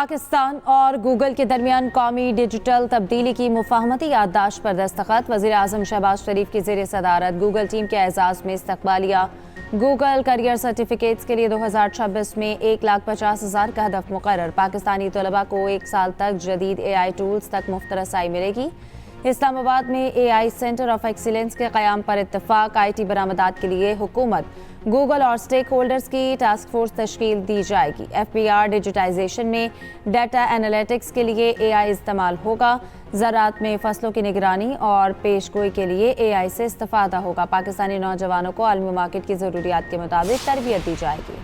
पाकिस्तान और गूगल के दरमियान कौमी डिजिटल तब्दीली की मुफाहमती याददाश्त पर दस्तखत। वज़ीर आज़म शहबाज शरीफ की ज़ेर सदारत गूगल टीम के एजाज़ में इस्तकबालिया। गूगल करियर सर्टिफिकेट्स के लिए 2026 में 1,50,000 का हदफ मुकर्रर। पाकिस्तानी तलबा को 1 साल तक जदीद AI टूल्स तक मुफ्त रसाई मिलेगी। इस्लामाबाद में AI सेंटर ऑफ एक्सीलेंस के क़याम पर इत्तफाक। IT बरामदात के लिए हुकूमत, गूगल और स्टेक होल्डर्स की टास्क फोर्स तश्कील दी जाएगी। FBR डिजिटाइजेशन में डाटा एनालिटिक्स के लिए AI इस्तेमाल होगा। ज़राअत में फसलों की निगरानी और पेशगोई के लिए AI से इस्तेफादा होगा। पाकिस्तानी नौजवानों को आलमी मार्केट की ज़रूरियात के मुताबिक तरबियत दी जाएगी।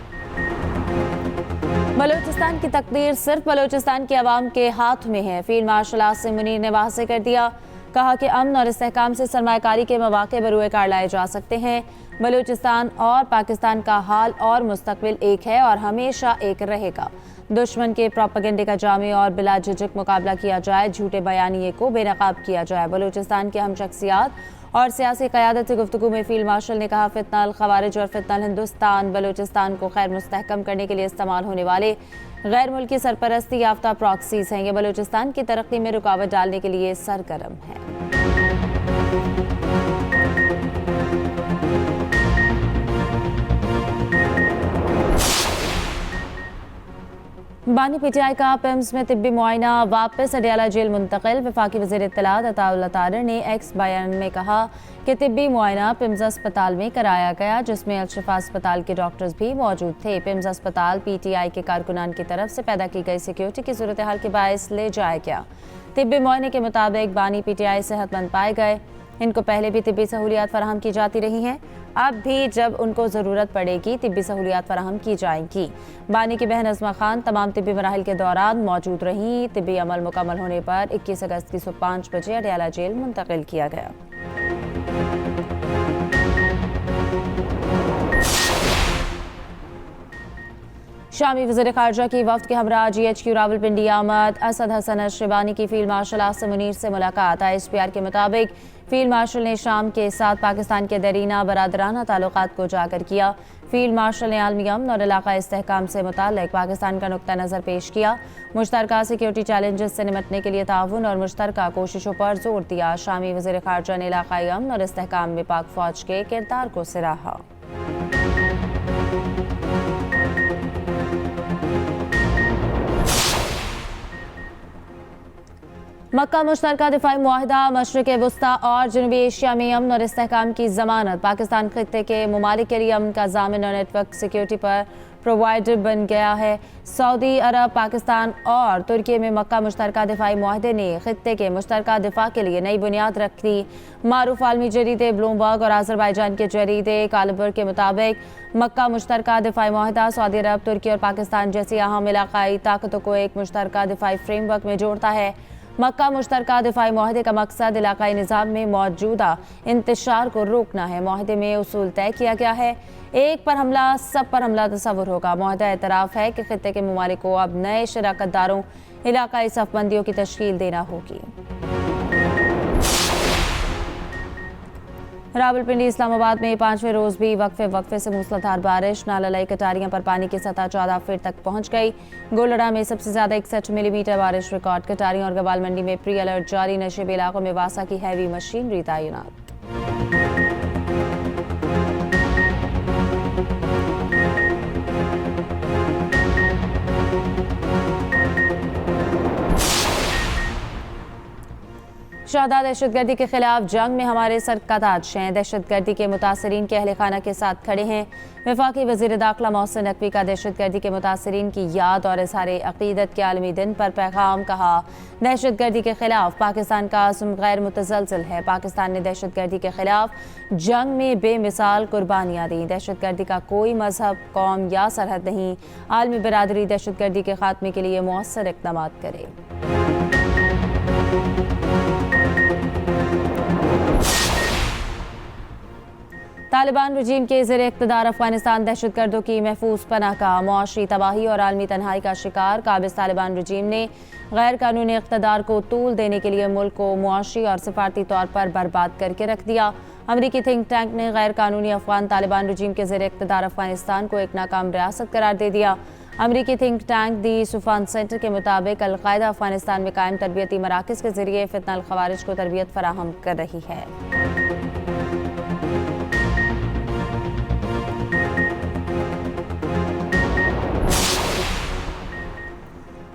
बलूचिस्तान की तकदीर सिर्फ बलूचिस्तान की आवाम के हाथ में है। फील्ड मार्शल आसिम मुनीर ने वाज़ेह कर दिया। कहा कि अमन और इस्तेहकाम से सरमायाकारी के मौके बरूए कार लाए जा सकते हैं। बलूचिस्तान और पाकिस्तान का हाल और मुस्तकबिल एक है और हमेशा एक रहेगा। दुश्मन के प्रोपेगेंडे का जामे और बिला झिझक मुकाबला किया जाए। झूठे बयानिए को बेनकाब किया जाए। बलूचिस्तान के हम शख्सियात और सियासी क़यादत से गुफ्तगू में फील्ड मार्शल ने कहा, फितनल खवारिज और फितनल हिंदुस्तान बलूचिस्तान को खैर मुस्तहकम करने के लिए इस्तेमाल होने वाले गैर मुल्की सरपरस्ती याफ्ता प्रॉक्सीज हैं। ये बलूचिस्तान की तरक्की में रुकावट डालने के लिए सरगर्म है। बानी PTI का पिम्स में तिब्बी मुआयना वापस अडयाला जेल मुंतकिल। वफाकी वज़ीर इत्तलात अताउल्लाह तारिर ने एक्स बयान में कहा कि तिब्बी मुआयना पिम्स अस्पताल में कराया गया, जिसमें अल-शिफा अस्पताल के डॉक्टर्स भी मौजूद थे। पिम्स अस्पताल PTI के कारकुनान की तरफ से पैदा की गई सिक्योरिटी की सूरत हाल के बायस ले जाया गया। तिब्बी मुआयने के मुताबिक बानी PTI सेहतमंद पाए गए। इनको पहले भी तिब्बी सहूलियात फराहम की जाती रही हैं। अब भी जब उनको ज़रूरत पड़ेगी तिब्बी सहूलियात फराहम की जाएंगी। बानी की बहन अज़मा खान तमाम तिब्बी मराहिल के दौरान मौजूद रहीं। तिब्बी अमल मुकम्मल होने पर 21 अगस्त की सुबह 5 बजे अडयाला जेल मुंतकिल किया गया। शामी वज़ीर ख़ारजा की वफ़द के हमरा GHQ रावलपिंडी आमद। असद हसन अशरबानी की फील्ड मार्शल आसिम मुनीर से मुलाकात। ISPR के मुताबिक फील्ड मार्शल ने शाम के साथ पाकिस्तान के दरीना बरादराना ताल्लुकात को उजागर किया। फील्ड मार्शल ने आलमी अमन और इलाक़ाई इस्तेहकाम से मुताल्लिक़ पाकिस्तान का नुक्ता नज़र पेश किया। मुश्तरका सिक्योरिटी चैलेंजेस से निपटने के लिए ताउन और मुश्तरका कोशिशों पर जोर दिया। शामी वज़ीर ख़ारजा ने इलाक़ाई अमन और इस्तेहकाम में पाक फ़ौज के किरदार को सराहा। मक्का मुश्तरका दिफाई मुआहिदा मशरिक़ वुस्ता और जनूबी एशिया में अमन और इस्तेहकाम की ज़मानत। पाकिस्तान खित्ते के ममालिक के लिए अमन का ज़ामिन और नेटवर्क सिक्योरिटी पर प्रोवाइडर बन गया है। सऊदी अरब, पाकिस्तान और तुर्की में मक्का मुश्तरका दिफाई मुआहिदे ने खित्ते के मुश्तरका दिफा के लिए नई बुनियाद रख दी। मारूफ आलमी जरीदे ब्लूमबर्ग और आज़रबाईजान के जरीदे कालबर के मुताबिक मक्का मुश्तरका दिफाई मुआहिदा सऊदी अरब, तुर्की और पाकिस्तान जैसी अहम इलाक़ाई ताकतों को एक मुश्तरका दिफाई फ्रेमवर्क में जोड़ता है। मक्का मुश्तरका दिफाई मुआहिदे का मकसद इलाक़ाई निज़ाम में मौजूदा इंतशार को रोकना है। मुआहिदे में उसूल तय किया गया है, एक पर हमला सब पर हमला तस्वुर होगा। मुआहिदा एतराफ़ है कि खित्ते के ममालिक को अब नए शराकतदारों इलाक़ाई सफ़बंदियों की तश्कील देना होगी। रावलपिंडी इस्लामाबाद में 5वें रोज़ भी वक्फे से मूसलाधार बारिश। नाला लाई कटारियां पर पानी की सतह 14 फीट तक पहुंच गई। गोलड़ा में सबसे ज़्यादा 61 मिलीमीटर बारिश रिकॉर्ड। कटारियां और गवाल मंडी में प्री अलर्ट जारी। नशेबी इलाकों में वासा की हैवी मशीनरी तैनात। शहदा दहशतगर्दी के खिलाफ जंग में हमारे सर का ताज हैं। दहशतगर्दी के मुतासरीन के अहल खाना के साथ खड़े हैं। वफाकी वज़ीर दाखिला मोहसिन नकवी का दहशतगर्दी के मुतासरीन की याद और इज़हार अक़ीदत के आलमी दिन पर पैगाम। कहा, दहशतगर्दी के खिलाफ पाकिस्तान का अज़्म गैर मुतज़लज़ल है। पाकिस्तान ने दहशतगर्दी के खिलाफ जंग में बेमिसाल कुर्बानियाँ दी। दहशतगर्दी का कोई मजहब, कौम या सरहद नहीं। आलमी बरादरी दहशतगर्दी के खात्मे के लिए मौसर इक़दाम करे। तालिबान रजीम के ज़ेर इक़्तिदार अफ़गानिस्तान दहशतगर्दों की महफूज पनाह का मुआशी तबाही और आलमी तन्हाई का शिकार। काबिज़ तालिबान रजीम ने गैर कानूनी इक़्तिदार को तूल देने के लिए मुल्क को मुआशी और सिफारती तौर पर बर्बाद करके रख दिया। अमरीकी थिंक टैंक ने गैर कानूनी अफ़गान तालिबान रजीम के ज़ेर इक़्तिदार अफ़गानिस्तान को एक नाकाम रियासत करार दे दिया। अमरीकी थिंक टैंक दी सुफान सेंटर के मुताबिक अलकायदा अफगानिस्तान में कायम तरबियती मराकज़ के जरिए फितनल खवारिज को तरबियत फराहम कर रही है।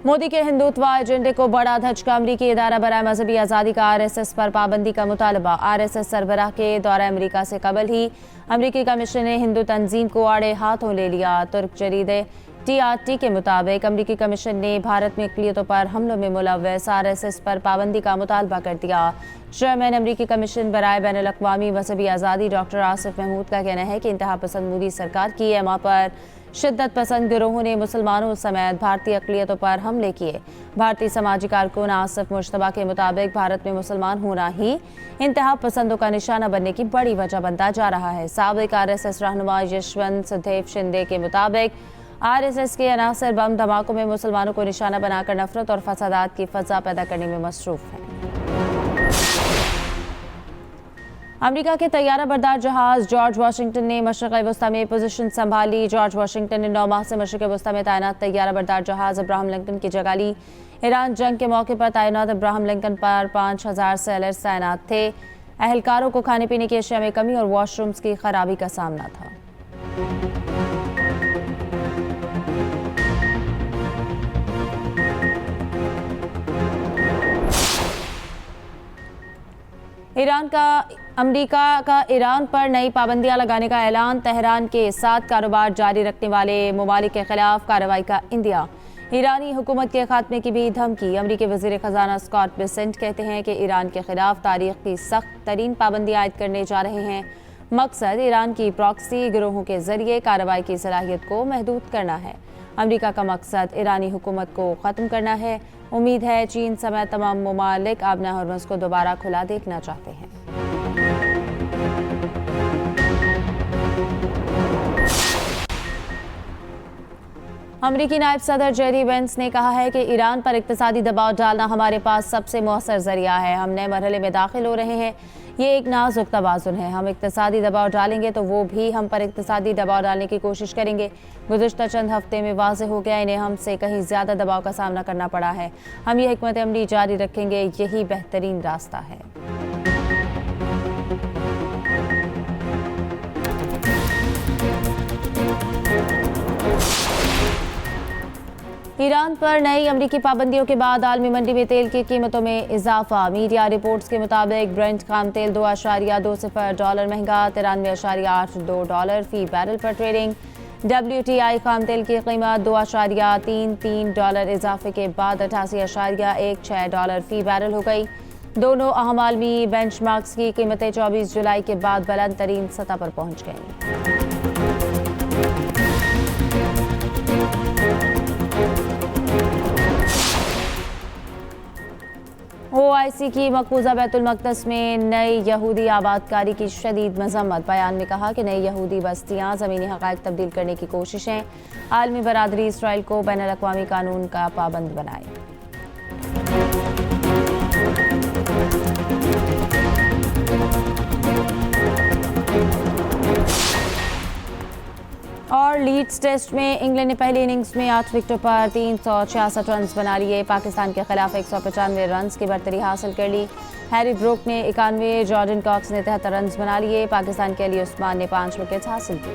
मोदी के हिंदुत्व एजेंडे को बड़ा धचका। अमरीकी इदारा बराए मजहबी आज़ादी का RSS पर पाबंदी का मुतालबा। RSS सरबराह के दौरा अमरीका से कबल ही अमरीकी कमीशन ने हिंदू तंजीम को आड़े हाथों ले लिया। तुर्क जरीदे TRT के मुताबिक अमरीकी कमीशन ने भारत में अक़लियतों पर हमलों में मुलव्वस RSS पर पाबंदी का मुतालबा कर दिया। चेयरमैन अमरीकी कमीशन बराए बैनुल अक़वामी मजहबी आज़ादी डॉक्टर आसिफ महमूद का कहना है कि इंतहा पसंद मोदी सरकार की एमा पर शिद्दत पसंद गिरोहों ने मुसलमानों समेत भारतीय अक़लियतों पर हमले किए। भारतीय समाजी कारकुन आसिफ मुश्तबा के मुताबिक भारत में मुसलमान होना ही इंतहा पसंदों का निशाना बनने की बड़ी वजह बनता जा रहा है। साबिक RSS रहनुमा यशवंत सुदेव शिंदे के मुताबिक RSS के अनासर बम धमाकों में मुसलमानों को निशाना बनाकर नफरत और फसादात की फजा पैदा करने में मसरूफ हैं। अमेरिका के तैयारा बरदार जहाज जॉर्ज वाशिंगटन ने मशरक़ वस्ता में पोजीशन संभाली। जॉर्ज वाशिंगटन ने 9 माह से मशरक़ वस्ता में तैनात तैयारा बरदार जहाज अब्राहम लिंकन की जगह ली। ईरान जंग के मौके पर तैनात अब्राहम लिंकन पर 5000 सेलर्स तैनात थे। अहलकारों को खाने पीने की अशिया में कमी और वॉशरूम्स की खराबी का सामना था। अमेरिका का ईरान पर नई पाबंदियां लगाने का ऐलान। तेहरान के साथ कारोबार जारी रखने वाले ममालिक के खिलाफ कार्रवाई का इंदिया। ईरानी हुकूमत के खात्मे की भी धमकी। अमरीकी वज़ीर ख़जाना स्कॉट बेसेंट कहते हैं कि ईरान के खिलाफ तारीख की सख्त तरीन पाबंदियां आयद करने जा रहे हैं। मकसद ईरान की प्रॉक्सी गिरोहों के जरिए कार्रवाई की सलाहियत को महदूद करना है। अमेरिका का मकसद ईरानी हुकूमत को ख़त्म करना है। उम्मीद है चीन समेत तमाम ममालिक आबना हरमुज़ को दोबारा खुला देखना चाहते हैं। अमरीकी नायब सदर जेरी वेंस ने कहा है कि ईरान पर इक़्तिसादी दबाव डालना हमारे पास सबसे मौसर ज़रिया है। हम नए मरहले में दाखिल हो रहे हैं। ये एक नाजुक तवाज़ुन है। हम इक़्तिसादी दबाव डालेंगे तो वो भी हम पर इक़्तिसादी दबाव डालने की कोशिश करेंगे। गुज़िश्ता चंद हफ्ते में वाज़ेह हो गया इन्हें हमसे कहीं ज़्यादा दबाव का सामना करना पड़ा है। हम ये हिकमत अमली जारी रखेंगे। यही बेहतरीन रास्ता है। ईरान पर नई अमरीकी पाबंदियों के बाद आलमी मंडी में तेल की कीमतों में इजाफा। मीडिया रिपोर्ट्स के मुताबिक ब्रेंट खाम तेल $2.20 महंगा $93.82 फी बैरल पर ट्रेडिंग। WTI खाम तेल की कीमत $2.33 इजाफे के बाद $88.16 फी बैरल हो गई। दोनों अहम आलमी बेंचमार्क्स की कीमतें 24 जुलाई के बाद बुलंद तरीन सतह पर पहुंच गईं। OIC की मकबूजा बैतुल मक़दस में नई यहूदी आबादकारी की शदीद मज़म्मत। बयान में कहा कि नई यहूदी बस्तियाँ ज़मीनी हक़ाइक़ तब्दील करने की कोशिशें। आलमी बरादरी इसराइल को बैनुल-अक़वामी कानून का पाबंद बनाए। और लीड्स टेस्ट में इंग्लैंड ने पहली इनिंग्स में 8 विकेटों पर 366 रन बना लिए। पाकिस्तान के खिलाफ 195 रन की बढ़तरी हासिल कर ली। हैरी ब्रूक ने 91, जॉर्डन कॉक्स ने 73 रन बना लिए। पाकिस्तान के अली उस्मान ने 5 विकेट हासिल की।